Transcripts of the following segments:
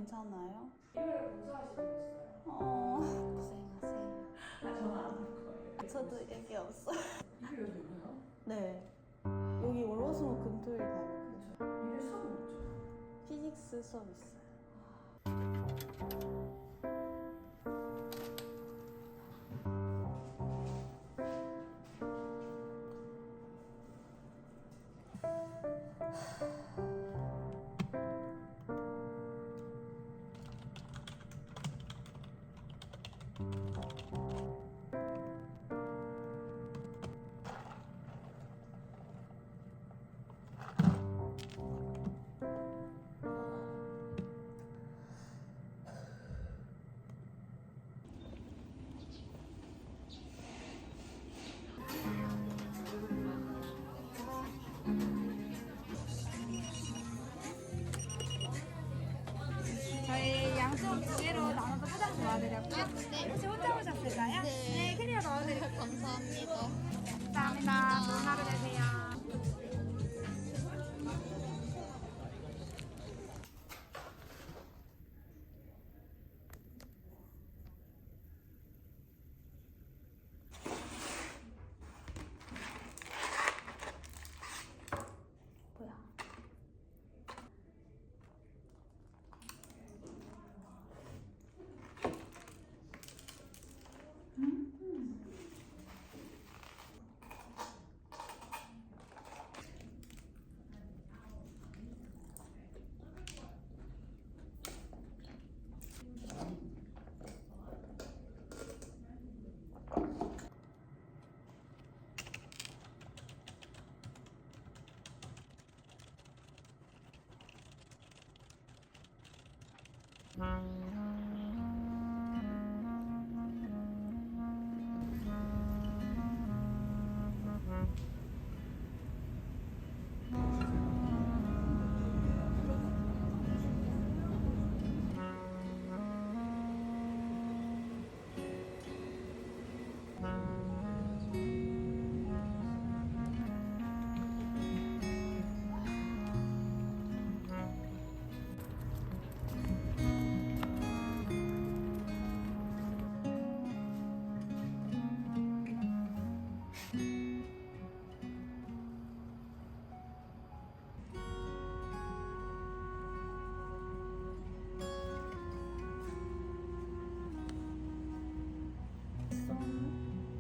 괜찮아요? 일요일에 봉사하시기로 했어요. 고생하세요. 저는 안 할 거예요. 저도 얘기 없어요. 일요일에 뭐예요? 네. 여기 월화수목 금토일 가요. 일요일 수업은 없죠? 피직스 수업 있어요. 저희 양쪽 두 개로 나눠서 포장 도와드렸고요. 혹시 혼자 오셨을까요? 네, 캐리어 넣어드릴게요. 감사합니다. 감사합니다. 좋은 하루 되세요. 뭐야?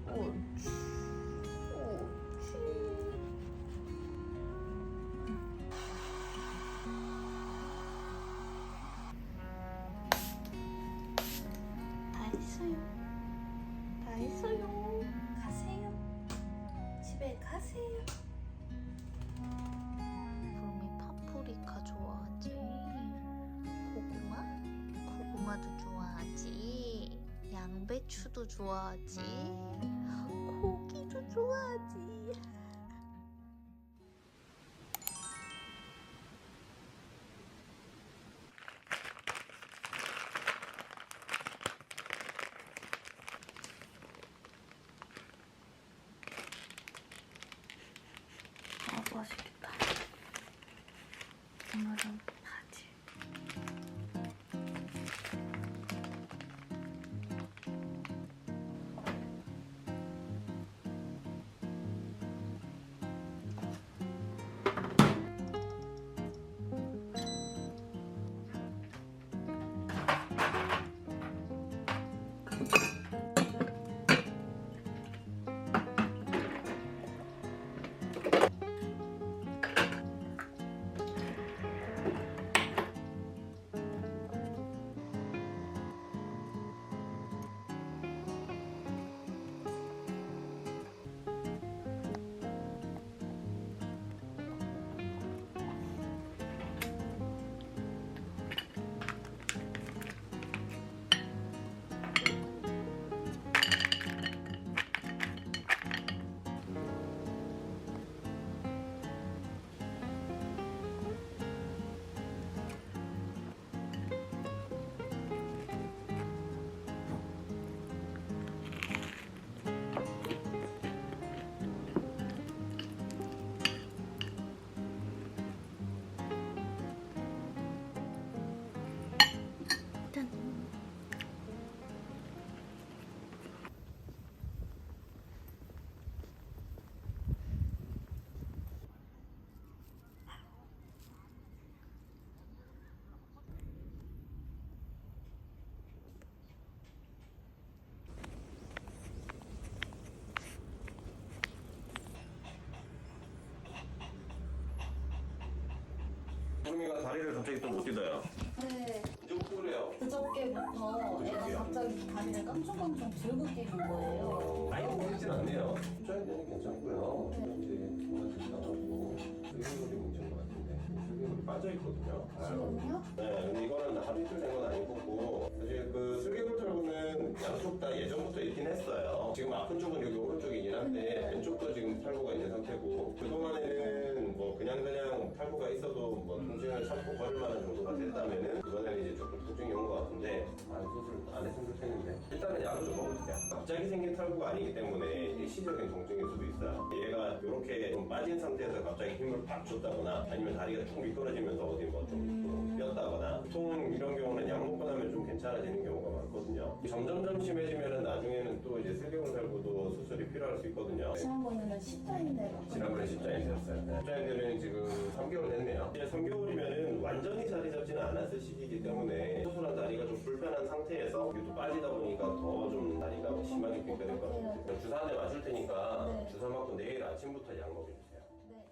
옳지. 옳지. 다 했어요. 다 했어요. 가세요. 집에 가세요. 구름이 파프리카 좋아하지. 고구마도 좋아하지. 양배추도 좋아하지. 고기도 좋아하지. 맛있겠다. 오늘은 바지. 지금이가 다리를 갑자기 또 못 뛰어요. 네, 언제부터 그래요? 그저께부터 애가 갑자기 다리를 깜짝깜짝 들고 뛰는 거예요. 아예 모르진 않네요. 입장에는 괜찮고요. 이제 정말 불쌍하고 슬개골이 문제인 것 같은데 슬개골이 빠져 있거든요. 지금요? 네, 근데 이거는 하루 이틀 된 건 아닐 거고 사실 그 슬개골 탈구는 양쪽 다 예전부터 있긴 했어요. 지금 아픈 쪽은 여기 오른쪽이긴 한데 왼쪽도 지금 탈구가 있는 상태고 그동안에는 뭐 그냥 탈구가 있어도 뭐 통증을 참고 걸을 만한 정도가 됐다면은 이번에는 이제 조금 통증이 온 것 같은데 수술 안 했으면 좋겠는데 일단은 약을 좀 먹어볼게요. 갑자기 생긴 탈구가 아니기 때문에 일시적인 통증일 수도 있어요. 얘가 이렇게 좀 빠진 상태에서 갑자기 힘을 팍 줬다거나 아니면 다리가 쭉 미끄러지면서 어디 뭐좀 뼈다거나 보통 이런 경우는 약 먹고 나면 좀 괜찮아지는 경우가 많거든요. 점점점 심해지면은 나중에는 또 이제 슬개골 탈구도 수술이 필요할 수 있거든요. 지난번에는 십자인대 지난번에 십자인대였어요. 십자인대는 지금 3개월 됐네요. 이제 3개월이면은 완전히 자리 잡지는 않았을 시기이기 때문에 수술한 다리가 좀 불편한 상태에서 이게 또 빠지다 보니까 더 좀 다리가 심하게 빙결될 것 같아요. 주사 한대 맞을 테니까 네. 주사 맞고 내일 아침부터 약 먹여주세요. 네.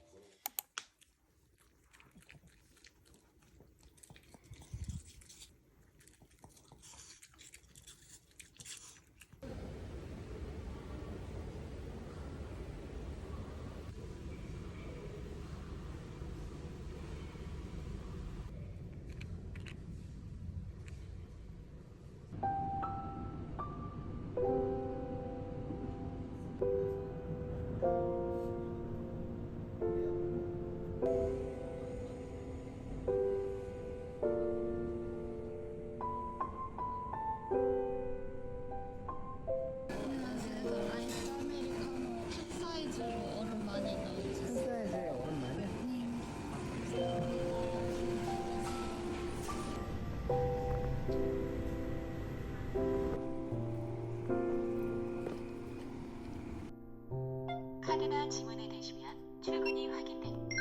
그래서 아이스 아메리카노 한 사이즈로 얼음 많이 넣어주세요. 카드나 지문을 대시면 출근이 확인됩니다.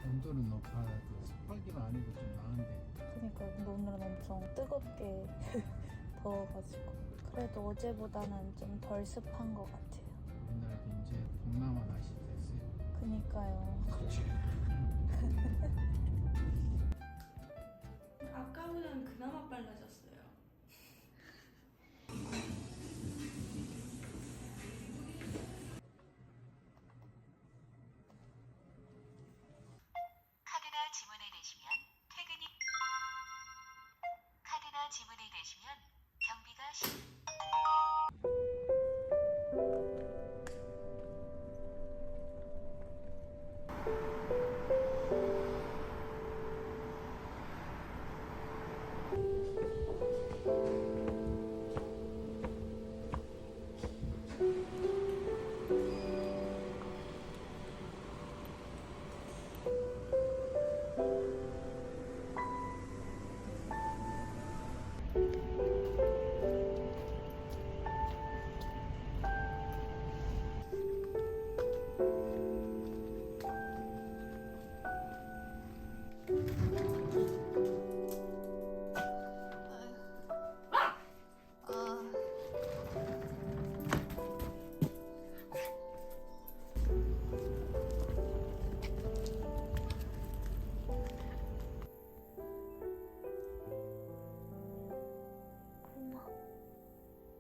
온도는 높아도 습하기는 아니고 좀 나은데 그러니까 근데 오늘은 엄청 뜨겁게 더워가지고 그래도 어제보다는 좀 덜 습한 것 같아요. 우리나라도 이제 동남아 날씨 됐어요. 그니까요. 아까보다는 그나마 빨라졌어요. 카드나 지문을 대시면 퇴근이 카드나 지문을 대시면 경비가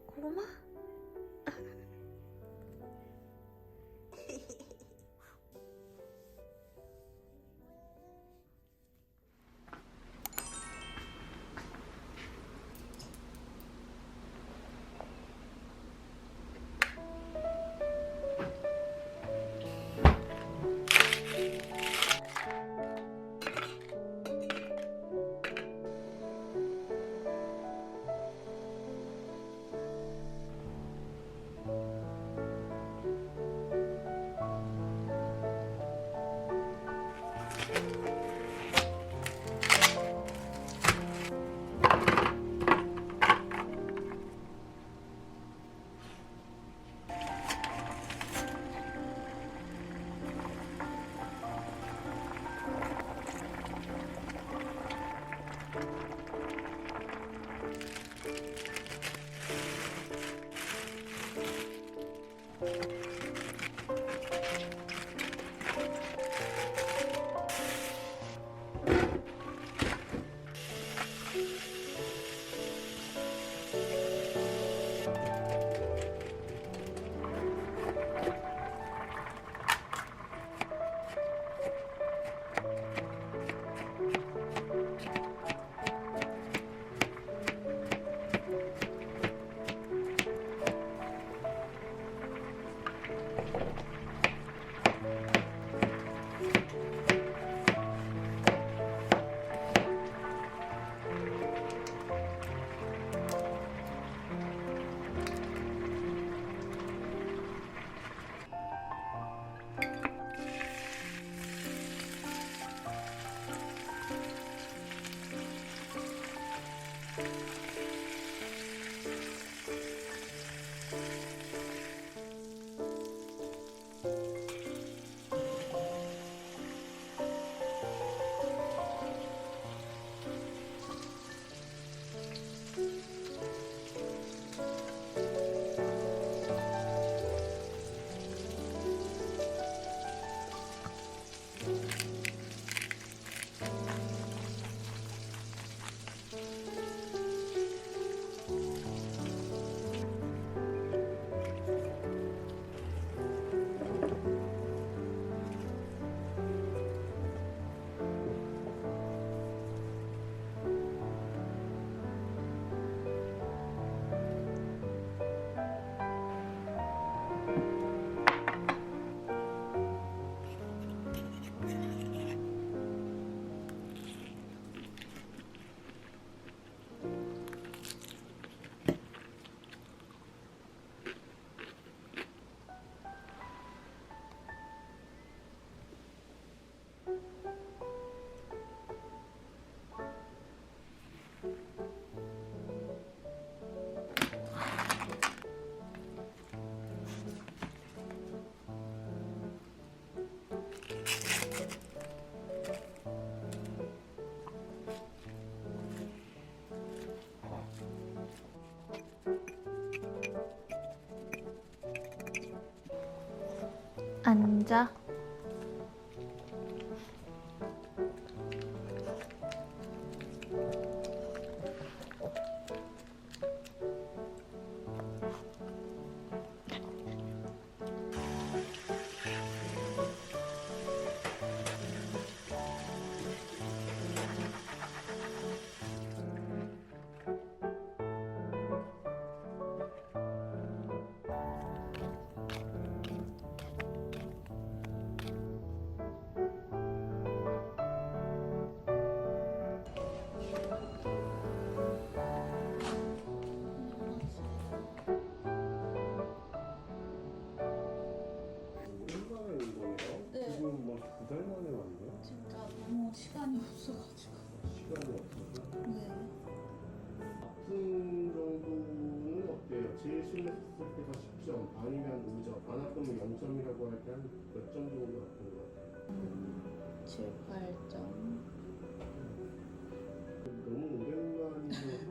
고구마? 앉아. 오랜만에 온 거네요? 네. 지금 뭐 2달 만에 왔네요? 진짜 너무 시간이 없어가지고. 시간이 없어서. 네. 아픈 정도는 어때요? 제일 심했을 때가 10점 아니면 5점 안 아프면 0점이라고 할 때 한 몇 점 정도 아픈 것 같아요? 7, 8점. 너무 오랜만이어서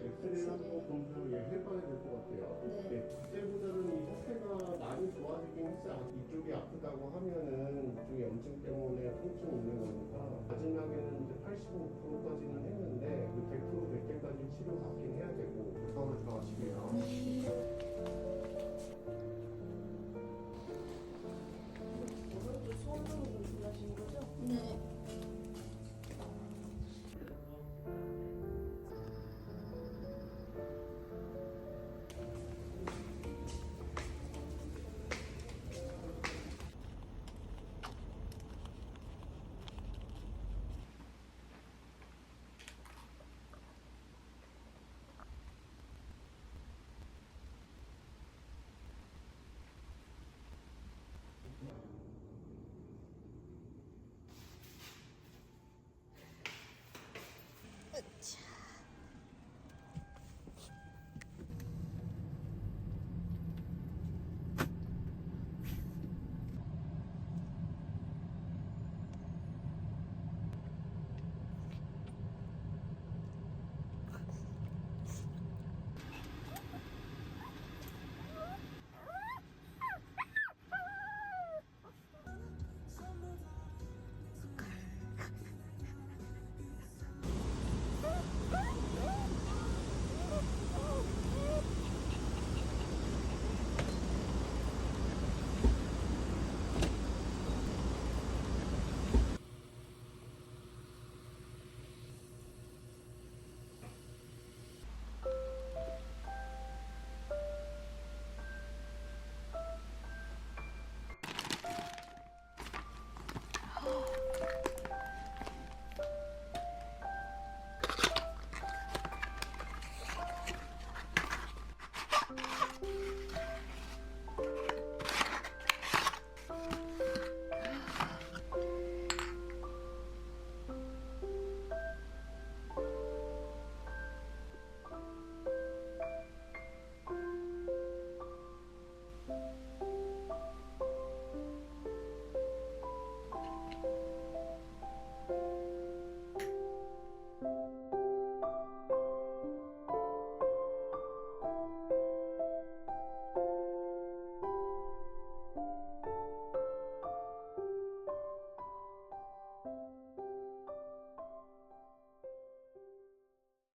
엑스레이 한번 검사를 해봐야 될 것 같아요. 네. 그때보다는 이 상태가 많이 좋아지긴 했어요. 이쪽이 아프다고 하면은 이쪽에 염증 때문에 통증이 있는 거니까 마지막에는 이제 85%까지는 했는데 그 100% 될 때까지 치료 받긴 해야 되고